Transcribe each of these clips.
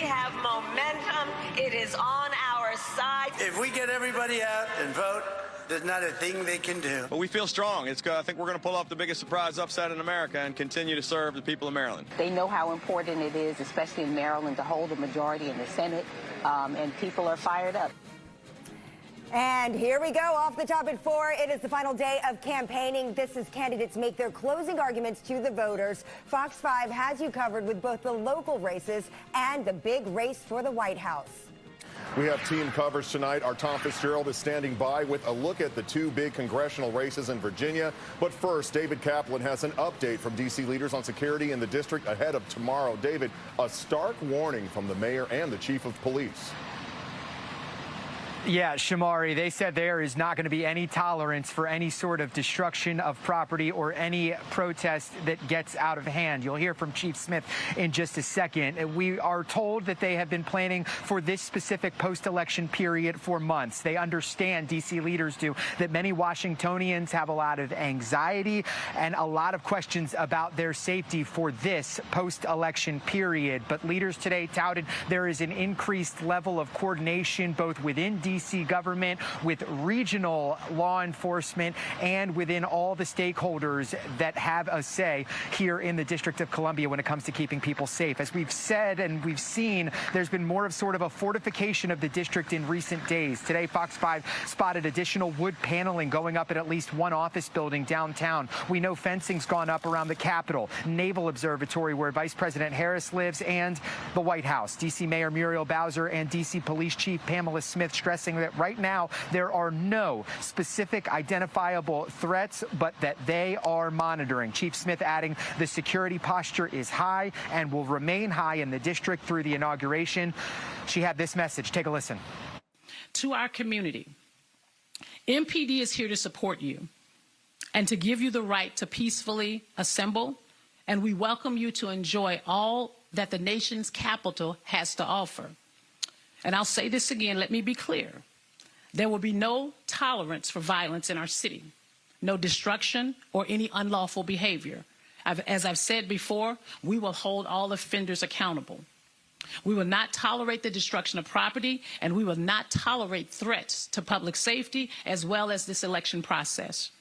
have momentum. It is on our side. If we get everybody out and vote, there's not a thing they can do. But we feel strong. I think we're going to pull off the biggest surprise upset in America and continue to serve the people of Maryland. They know how important it is, especially in Maryland, to hold a majority in the Senate, and people are fired up. And here we go, off the top at 4. It is the final day of campaigning. This is candidates make their closing arguments to the voters. Fox 5 has you covered with both the local races and the big race for the White House. We have team coverage tonight. Our Tom Fitzgerald is standing by with a look at the 2 big congressional races in Virginia. But first, David Kaplan has an update from D.C. leaders on security in the district ahead of tomorrow. David, a stark warning from the mayor and the chief of police. Yeah, Shamari, they said there is not going to be any tolerance for any sort of destruction of property or any protest that gets out of hand. You'll hear from Chief Smith in just a second. We are told that they have been planning for this specific post-election period for months. They understand, D.C. leaders do, that many Washingtonians have a lot of anxiety and a lot of questions about their safety for this post-election period. But leaders today touted there is an increased level of coordination both within D.C. government, with regional law enforcement, and within all the stakeholders that have a say here in the District of Columbia when it comes to keeping people safe. As we've said and we've seen, there's been more of sort of a fortification of the district in recent days. Today, Fox 5 spotted additional wood paneling going up at least one office building downtown. We know fencing's gone up around the Capitol, Naval Observatory, where Vice President Harris lives, and the White House. D.C. Mayor Muriel Bowser and D.C. Police Chief Pamela Smith stressing that right now there are no specific identifiable threats, but that they are monitoring. Chief Smith adding the security posture is high and will remain high in the district through the inauguration. She had this message. Take a listen. To our community, MPD is here to support you and to give you the right to peacefully assemble, and we welcome you to enjoy all that the nation's capital has to offer. And I'll say this again, let me be clear. There will be no tolerance for violence in our city, no destruction or any unlawful behavior. As I've said before, we will hold all offenders accountable. We will not tolerate the destruction of property, and we will not tolerate threats to public safety as well as this election process.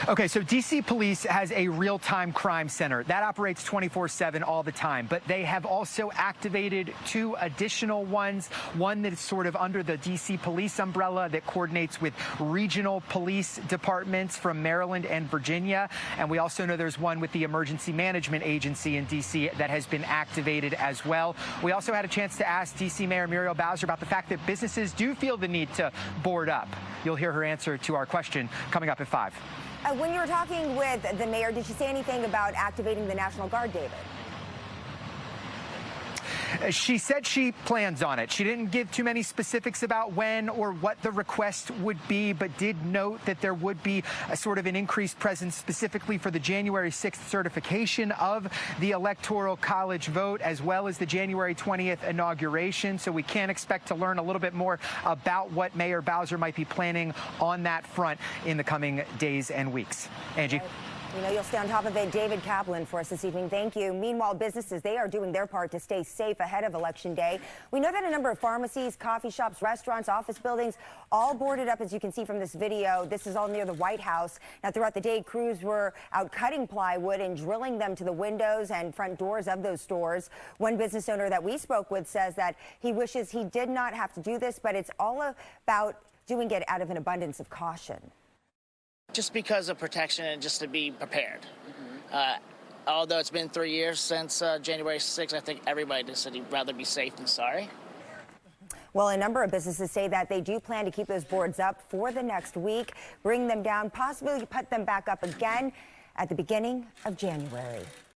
Okay, so D.C. Police has a real-time crime center that operates 24/7 all the time, but they have also activated 2 additional ones, one that is sort of under the D.C. Police umbrella that coordinates with regional police departments from Maryland and Virginia, and we also know there's one with the Emergency Management Agency in D.C. that has been activated as well. We also had a chance to ask D.C. Mayor Muriel Bowser about the fact that businesses do feel the need to board up. You'll hear her answer to our question coming up at 5. When you were talking with the mayor, did she say anything about activating the National Guard, David? She said she plans on it. She didn't give too many specifics about when or what the request would be, but did note that there would be a sort of an increased presence specifically for the January 6th certification of the Electoral College vote, as well as the January 20th inauguration. So we can expect to learn a little bit more about what Mayor Bowser might be planning on that front in the coming days and weeks. Angie. You know, you'll stay on top of it. David Kaplan for us this evening. Thank you. Meanwhile, businesses, they are doing their part to stay safe ahead of Election Day. We know that a number of pharmacies, coffee shops, restaurants, office buildings, all boarded up, as you can see from this video. This is all near the White House. Now, throughout the day, crews were out cutting plywood and drilling them to the windows and front doors of those stores. One business owner that we spoke with says that he wishes he did not have to do this, but it's all about doing it out of an abundance of caution. Just because of protection and just to be prepared. Although it's been 3 years since January 6th, I think everybody just said he'd rather be safe than sorry. Well, a number of businesses say that they do plan to keep those boards up for the next week, bring them down, possibly put them back up again at the beginning of January.